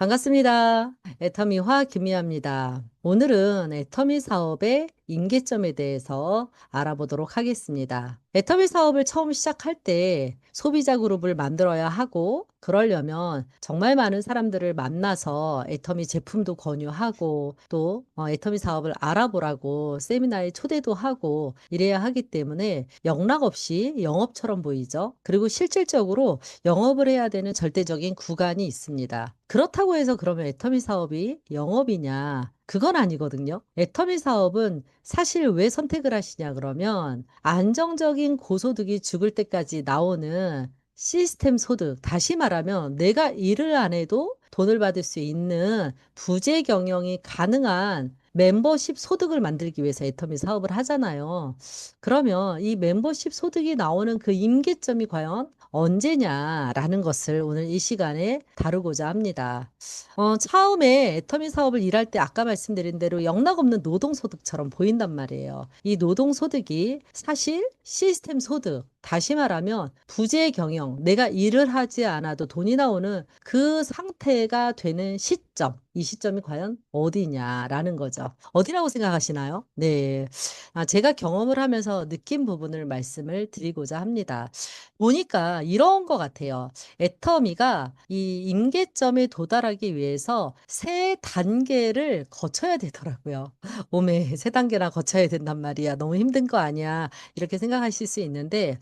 반갑습니다. 애터미화 김미아입니다. 오늘은 애터미 사업의 임계점에 대해서 알아보도록 하겠습니다. 애터미 사업을 처음 시작할 때 소비자 그룹을 만들어야 하고, 그러려면 정말 많은 사람들을 만나서 애터미 제품도 권유하고, 또 애터미 사업을 알아보라고 세미나에 초대도 하고 이래야 하기 때문에 영락없이 영업처럼 보이죠. 그리고 실질적으로 영업을 해야 되는 절대적인 구간이 있습니다. 그렇다고 해서 그러면 애터미 사업이 영업이냐? 그건 아니거든요. 애터미 사업은 사실 왜 선택을 하시냐 그러면 안정적인 고소득이 죽을 때까지 나오는 시스템 소득, 다시 말하면 내가 일을 안 해도 돈을 받을 수 있는 부재 경영이 가능한 멤버십 소득을 만들기 위해서 애터미 사업을 하잖아요. 그러면 이 멤버십 소득이 나오는 그 임계점이 과연 언제냐라는 것을 오늘 이 시간에 다루고자 합니다. 처음에 애터미 사업을 일할 때 아까 말씀드린 대로 영락없는 노동소득처럼 보인단 말이에요. 이 노동소득이 사실 시스템 소득, 다시 말하면 부재 경영, 내가 일을 하지 않아도 돈이 나오는 그 상태가 되는 시점, 이 시점이 과연 어디냐라는 거죠. 어디라고 생각하시나요? 네. 제가 경험을 하면서 느낀 부분을 말씀을 드리고자 합니다. 보니까 이런 것 같아요. 애터미가 이 임계점에 도달하기 위해서 세 단계를 거쳐야 되더라고요. "오메 세 단계나 거쳐야 된단 말이야. 너무 힘든 거 아니야." 이렇게 생각하실 수 있는데,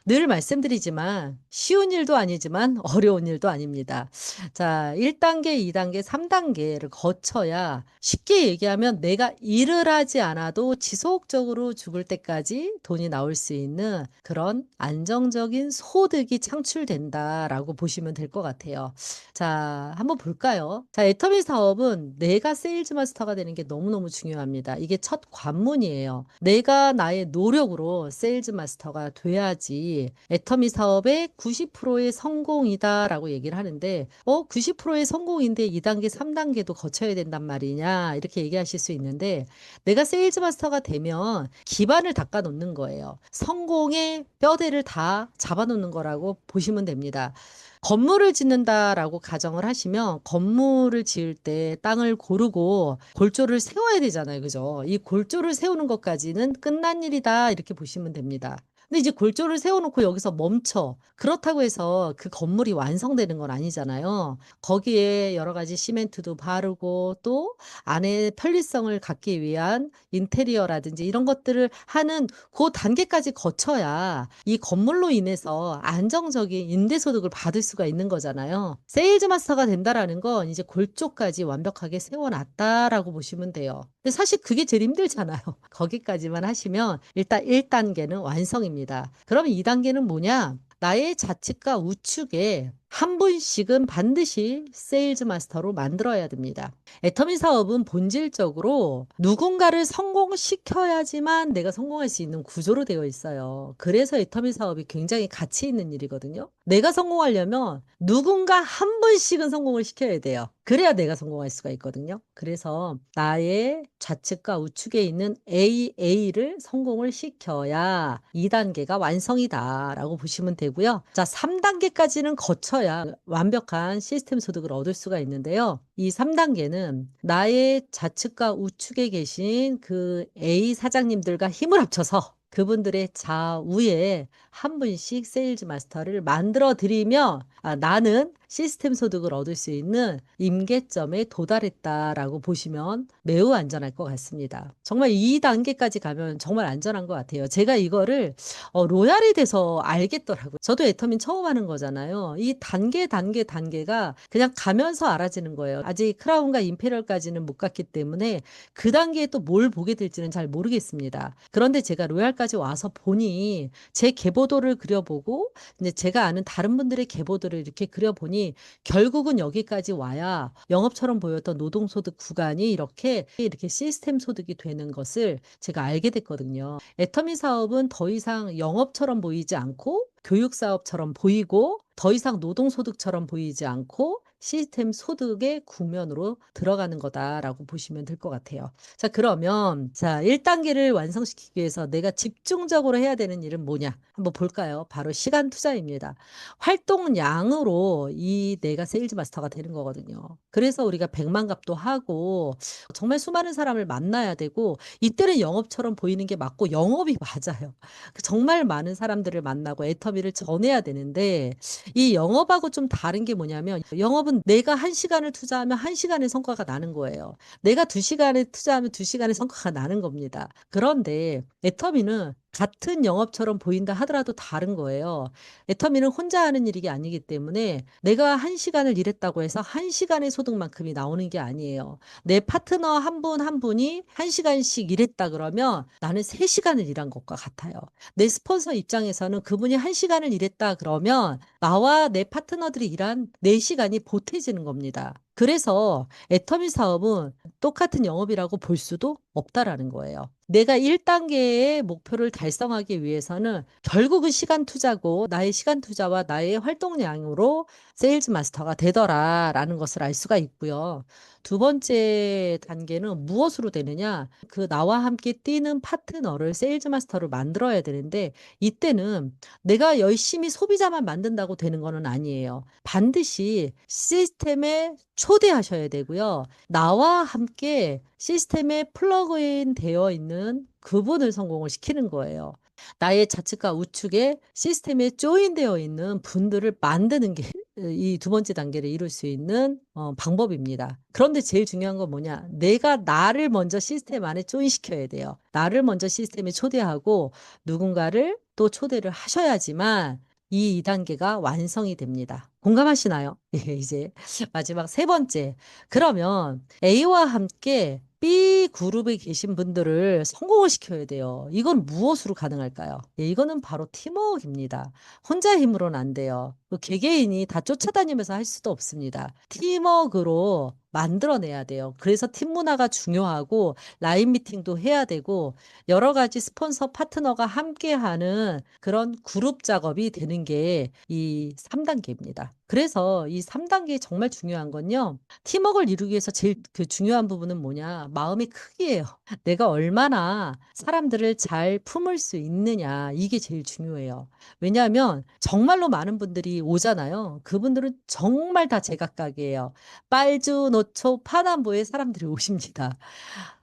늘 말씀드리지만 쉬운 일도 아니지만 어려운 일도 아닙니다. 자, 1 단계, 2 단계, 3 단계를 거쳐야, 쉽게 얘기하면 내가 일을 하지 않아도 지속적으로 죽을 때까지 돈이 나올 수 있는 그런 안정적인 소득이 창출된다라고 보시면 될 것 같아요. 자, 한번 볼까요? 자, 애터미 사업은 내가 세일즈 마스터가 되는 게 너무너무 중요합니다. 이게 첫 관문이에요. 내가 나의 노력으로 세일즈 마스터가 돼야지 애터미 사업의 90%의 성공이다라고 얘기를 하는데, 90%의 성공인데 2 단계, 3 단계도 거쳐야 된단 말이냐, 이렇게 얘기하실 수 있는데, 내가 세일즈 마스터가 되면 기반을 닦아 놓는 거예요. 성공의 뼈대를 다 잡아 놓는 거라고 보시면 됩니다. 건물을 짓는다라고 가정을 하시면, 건물을 지을 때 땅을 고르고 골조를 세워야 되잖아요. 그죠? 이 골조를 세우는 것까지는 끝난 일이다, 이렇게 보시면 됩니다. 근데 이제 골조를 세워 놓고 여기서 멈춰. 그렇다고 해서 그 건물이 완성되는 건 아니잖아요. 거기에 여러 가지 시멘트도 바르고, 또 안에 편리성을 갖기 위한 인테리어라든지 이런 것들을 하는 그 단계까지 거쳐야 이 건물로 인해서 안정적인 임대소득을 받을 수가 있는 거잖아요. 세일즈 마스터가 된다라는 건 이제 골조까지 완벽하게 세워 놨다라고 보시면 돼요. 근데 사실 그게 제일 힘들잖아요. 거기까지만 하시면 일단 1 단계는 완성입니다. 그러면 2 단계는 뭐냐? 나의 좌측과 우측에 한 분씩은 반드시 세일즈 마스터로 만들어야 됩니다. 애터미 사업은 본질적으로 누군가를 성공시켜야지만 내가 성공할 수 있는 구조로 되어 있어요. 그래서 애터미 사업이 굉장히 가치 있는 일이거든요. 내가 성공하려면 누군가 한 분씩은 성공을 시켜야 돼요. 그래야 내가 성공할 수가 있거든요. 그래서 나의 좌측과 우측에 있는 AA를 성공을 시켜야 2 단계가 완성이다라고 보시면 되고요. 자, 3 단계까지는 거쳐야 완벽한 시스템 소득을 얻을 수가 있는데요. 이 3 단계는 나의 좌측과 우측에 계신 그 A 사장님들과 힘을 합쳐서 그분들의 좌우에 한 분씩 세일즈 마스터를 만들어 드리며, 나는 시스템 소득을 얻을 수 있는 임계점에 도달했다라고 보시면 매우 안전할 것 같습니다. 정말 이 단계까지 가면 정말 안전한 것 같아요. 제가 이거를 로얄이 돼서 알겠더라고요. 저도 애터미 처음 하는 거잖아요. 이 단계가 그냥 가면서 알아지는 거예요. 아직 크라운과 임페리얼까지는 못 갔기 때문에 그 단계에 또 뭘 보게 될지는 잘 모르겠습니다. 그런데 제가 로얄까지 와서 보니, 제 계보도를 그려보고 이제 제가 아는 다른 분들의 계보도를 이렇게 그려보니, 결국은 여기까지 와야 영업처럼 보였던 노동소득 구간이 이렇게 시스템 소득이 되는 것을 제가 알게 됐거든요. 애터미 사업은 더 이상 영업처럼 보이지 않고 교육 사업처럼 보이고, 더 이상 노동소득처럼 보이지 않고 시스템 소득의 국면으로 들어가는 거다라고 보시면 될 것 같아요. 자, 그러면 자, 1단계를 완성시키기 위해서 내가 집중적으로 해야 되는 일은 뭐냐? 한번 볼까요? 바로 시간 투자입니다. 활동량으로 이 내가 세일즈 마스터가 되는 거거든요. 그래서 우리가 백만갑도 하고 정말 수많은 사람을 만나야 되고, 이때는 영업처럼 보이는 게 맞고 영업이 맞아요. 정말 많은 사람들을 만나고 애터미를 전해야 되는데, 이 영업하고 좀 다른 게 뭐냐면, 영업은 내가 1시간을 투자하면 1시간의 성과가 나는 거예요. 내가 2시간을 투자하면 2시간의 성과가 나는 겁니다. 그런데 애터미는 같은 영업처럼 보인다 하더라도 다른 거예요. 애터미는 혼자 하는 일이 아니기 때문에 내가 1시간을 일했다고 해서 1시간의 소득만큼이 나오는 게 아니에요. 내 파트너 한 분 한 분이 1시간씩 일했다 그러면 나는 3시간을 일한 것과 같아요. 내 스폰서 입장에서는 그분이 1시간을 일했다 그러면 나와 내 파트너들이 일한 4시간이 보태지는 겁니다. 그래서 애터미 사업은 똑같은 영업이라고 볼 수도 없다라는 거예요. 내가 1단계의 목표를 달성하기 위해서는 결국은 시간 투자고, 나의 시간 투자와 나의 활동량으로 세일즈 마스터가 되더라라는 것을 알 수가 있고요. 두 번째 단계는 무엇으로 되느냐? 그 나와 함께 뛰는 파트너를 세일즈 마스터로 만들어야 되는데, 이때는 내가 열심히 소비자만 만든다고 되는 거는 아니에요. 반드시 시스템에 초대하셔야 되고요. 나와 함께 시스템에 플러그인 되어 있는 그분을 성공을 시키는 거예요. 나의 좌측과 우측에 시스템에 조인되어 있는 분들을 만드는 게 이 두 번째 단계를 이룰 수 있는 방법입니다. 그런데 제일 중요한 건 뭐냐? 내가 나를 먼저 시스템 안에 조인시켜야 돼요. 나를 먼저 시스템에 초대하고 누군가를 또 초대를 하셔야지만 이 2단계가 완성이 됩니다. 공감하시나요? 예, 이제 마지막 세 번째. 그러면 A와 함께 B 그룹에 계신 분들을 성공을 시켜야 돼요. 이건 무엇으로 가능할까요? 예, 이거는 바로 팀워크입니다. 혼자 힘으로는 안 돼요. 개개인이 다 쫓아다니면서 할 수도 없습니다. 팀워크로 만들어내야 돼요. 그래서 팀 문화가 중요하고, 라인 미팅도 해야 되고, 여러 가지 스폰서 파트너가 함께하는 그런 그룹 작업이 되는 게 이 3단계입니다. 그래서 이 3단계 정말 중요한 건요. 팀워크를 이루기 위해서 제일 그 중요한 부분은 뭐냐? 마음의 크기예요. 내가 얼마나 사람들을 잘 품을 수 있느냐. 이게 제일 중요해요. 왜냐하면 정말로 많은 분들이 오잖아요. 그분들은 정말 다 제각각이에요. 빨주, 노초, 파남보의 사람들이 오십니다.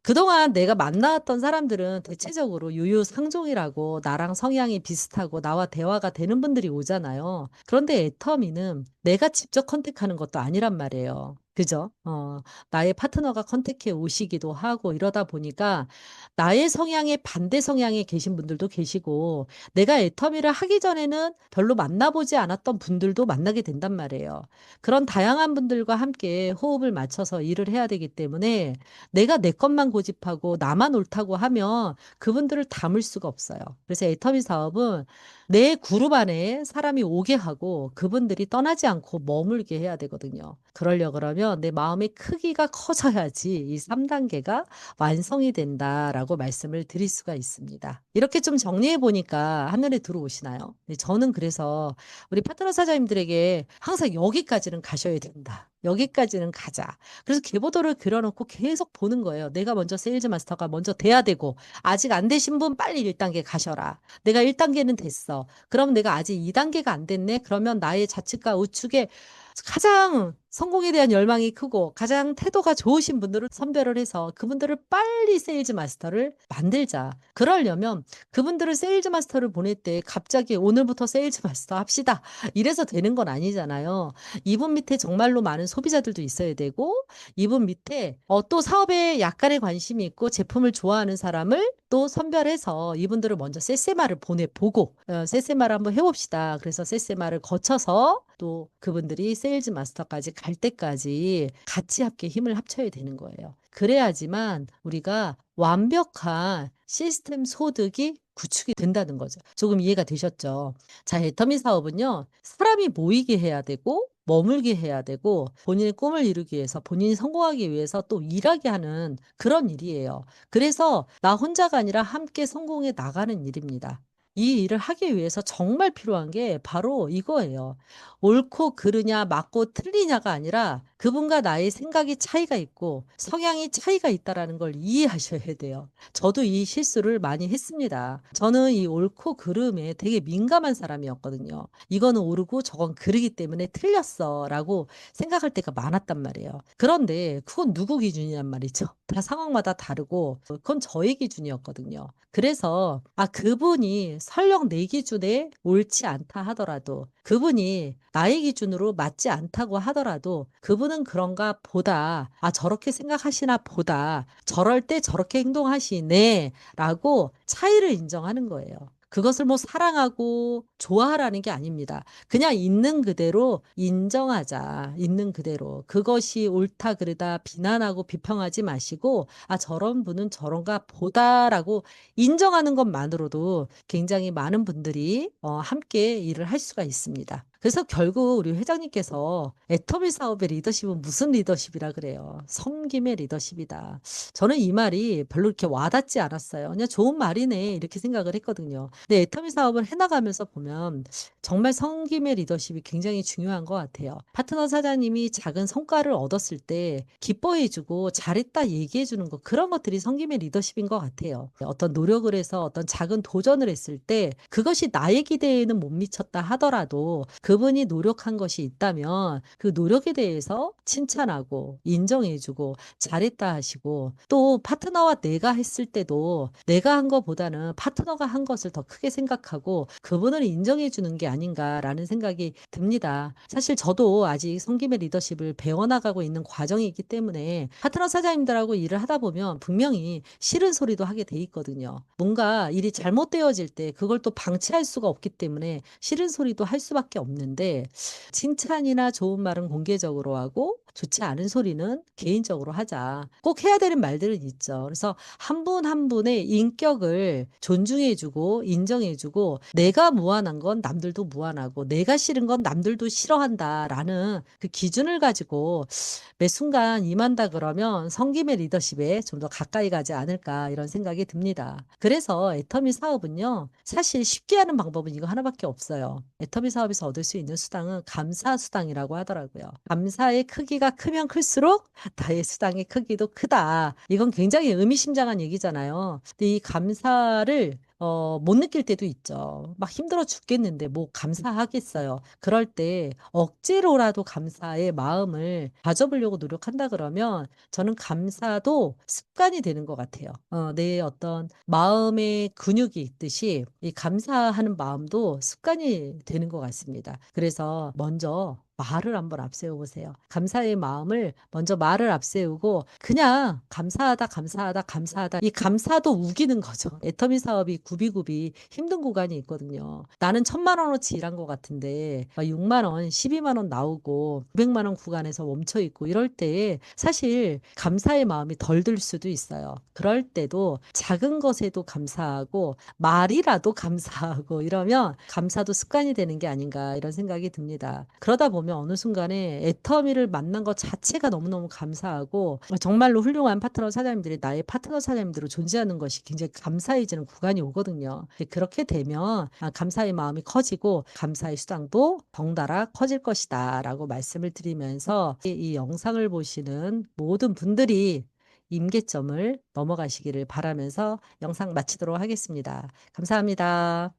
그동안 내가 만나왔던 사람들은 대체적으로 유유상종이라고, 나랑 성향이 비슷하고 나와 대화가 되는 분들이 오잖아요. 그런데 애터미는 내가 직접 컨택하는 것도 아니란 말이에요. 그죠? 나의 파트너가 컨택해 오시기도 하고 이러다 보니까 나의 성향에 반대 성향에 계신 분들도 계시고, 내가 애터미를 하기 전에는 별로 만나보지 않았던 분들도 만나게 된단 말이에요. 그런 다양한 분들과 함께 호흡을 맞춰서 일을 해야 되기 때문에 내가 내 것만 고집하고 나만 옳다고 하면 그분들을 담을 수가 없어요. 그래서 애터미 사업은 내 그룹 안에 사람이 오게 하고 그분들이 떠나지 않고 머물게 해야 되거든요. 그러려 그러면 내 마음의 크기가 커져야지 이 3단계가 완성이 된다라고 말씀을 드릴 수가 있습니다. 이렇게 좀 정리해 보니까 한눈에 들어오시나요? 네, 저는 그래서 우리 파트너 사장님들에게 항상 여기까지는 가셔야 된다. 여기까지는 가자. 그래서 계보도를 그려놓고 계속 보는 거예요. 내가 먼저 세일즈 마스터가 먼저 돼야 되고, 아직 안 되신 분 빨리 1단계 가셔라. 내가 1단계는 됐어. 그럼 내가 아직 2단계가 안 됐네. 그러면 나의 좌측과 우측에 가장 성공에 대한 열망이 크고 가장 태도가 좋으신 분들을 선별을 해서 그분들을 빨리 세일즈 마스터를 만들자. 그러려면 그분들을 세일즈 마스터를 보낼 때 갑자기 오늘부터 세일즈 마스터 합시다. 이래서 되는 건 아니잖아요. 이분 밑에 정말로 많은 소비자들도 있어야 되고, 이분 밑에 또 사업에 약간의 관심이 있고 제품을 좋아하는 사람을 또 선별해서 이분들을 먼저 세세마를 보내보고, 세세마를 한번 해봅시다. 그래서 세세마를 거쳐서 또 그분들이 세일즈 마스터까지 갈 때까지 같이 함께 힘을 합쳐야 되는 거예요. 그래야지만 우리가 완벽한 시스템 소득이 구축이 된다는 거죠. 조금 이해가 되셨죠? 자, 애터미 사업은요, 사람이 모이게 해야 되고, 머물게 해야 되고, 본인의 꿈을 이루기 위해서, 본인이 성공하기 위해서 또 일하게 하는 그런 일이에요. 그래서 나 혼자가 아니라 함께 성공해 나가는 일입니다. 이 일을 하기 위해서 정말 필요한 게 바로 이거예요. 옳고 그르냐 맞고 틀리냐가 아니라 그분과 나의 생각이 차이가 있고 성향이 차이가 있다라는 걸 이해하셔야 돼요. 저도 이 실수를 많이 했습니다. 저는 이 옳고 그름에 되게 민감한 사람이었거든요. 이거는 옳고 저건 그르기 때문에 틀렸어라고 생각할 때가 많았단 말이에요. 그런데 그건 누구 기준이란 말이죠. 다 상황마다 다르고 그건 저의 기준이었거든요. 그래서 그분이 설령 내 기준에 옳지 않다 하더라도 그분이 나의 기준으로 맞지 않다고 하더라도 그분은 그런가 보다. 저렇게 생각하시나 보다. 저럴 때 저렇게 행동하시네.'라고 차이를 인정하는 거예요. 그것을 뭐 사랑하고 좋아하라는 게 아닙니다. 그냥 있는 그대로 인정하자. 있는 그대로. 그것이 옳다 그르다 비난하고 비평하지 마시고 '아 저런 분은 저런가 보다.'라고 인정하는 것만으로도 굉장히 많은 분들이 함께 일을 할 수가 있습니다. 그래서 결국 우리 회장님께서 애터미 사업의 리더십은 무슨 리더십이라 그래요. 섬김의 리더십이다. 저는 이 말이 별로 이렇게 와닿지 않았어요. 그냥 '좋은 말이네.' 이렇게 생각을 했거든요. 근데 애터미 사업을 해 나가면서 보면 정말 섬김의 리더십이 굉장히 중요한 것 같아요. 파트너 사장님이 작은 성과를 얻었을 때 기뻐해 주고 "잘했다." 얘기해 주는 것, 그런 것들이 섬김의 리더십인 것 같아요. 어떤 노력을 해서 어떤 작은 도전을 했을 때 그것이 나의 기대에는 못 미쳤다 하더라도 그분이 노력한 것이 있다면 그 노력에 대해서 칭찬하고 인정해 주고 "잘했다." 하시고, 또 파트너와 내가 했을 때도 내가 한 것보다는 파트너가 한 것을 더 크게 생각하고 그분을 인정해 주는 게 아닌가라는 생각이 듭니다. 사실 저도 아직 섬김의 리더십을 배워나가고 있는 과정이기 때문에 파트너 사장님들하고 일을 하다 보면 분명히 싫은 소리도 하게 돼 있거든요. 뭔가 일이 잘못되어질 때 그걸 또 방치할 수가 없기 때문에 싫은 소리도 할 수밖에 없는데, 칭찬이나 좋은 말은 공개적으로 하고 좋지 않은 소리는 개인적으로 하자. 꼭 해야 되는 말들은 있죠. 그래서 한 분 한 분의 인격을 존중해 주고 인정해 주고, 내가 무한한 건 남들도 무한하고 내가 싫은 건 남들도 싫어한다라는 그 기준을 가지고 매 순간 임한다 그러면 섬김의 리더십에 좀 더 가까이 가지 않을까, 이런 생각이 듭니다. 그래서 애터미 사업은요, 사실 쉽게 하는 방법은 이거 하나밖에 없어요. 애터미 사업에서 얻을 수 있는 수당은 감사 수당이라고 하더라고요. 감사의 크기가 크면 클수록 나의 수당의 크기도 크다. 이건 굉장히 의미심장한 얘기잖아요. 근데 이 감사를 못 느낄 때도 있죠. 막 힘들어 죽겠는데 뭐 감사하겠어요. 그럴 때 억지로라도 감사의 마음을 가져보려고 노력한다 그러면 저는 감사도 습관이 되는 것 같아요. 내 어떤 마음의 근육이 있듯이 이 감사하는 마음도 습관이 되는 것 같습니다. 그래서 먼저 말을 한번 앞세워 보세요. 감사의 마음을 먼저 말을 앞세우고 그냥 "감사하다, 감사하다, 감사하다." 이 감사도 우기는 거죠. 애터미 사업이 굽이굽이 힘든 구간이 있거든요. 나는 1,000만 원어치 일한 것 같은데 막 6만 원, 12만 원 나오고 900만 원 구간에서 멈춰 있고 이럴 때 사실 감사의 마음이 덜 들 수도 있어요. 그럴 때도 작은 것에도 감사하고 말이라도 감사하고 이러면 감사도 습관이 되는 게 아닌가, 이런 생각이 듭니다. 그러다 보면 어느 순간에 애터미를 만난 것 자체가 너무너무 감사하고 정말로 훌륭한 파트너 사장님들이 나의 파트너 사장님들로 존재하는 것이 굉장히 감사해지는 구간이 오거든요. 그렇게 되면 감사의 마음이 커지고 감사의 수당도 덩달아 커질 것이다라고 말씀을 드리면서 이 영상을 보시는 모든 분들이 임계점을 넘어가시기를 바라면서 영상 마치도록 하겠습니다. 감사합니다.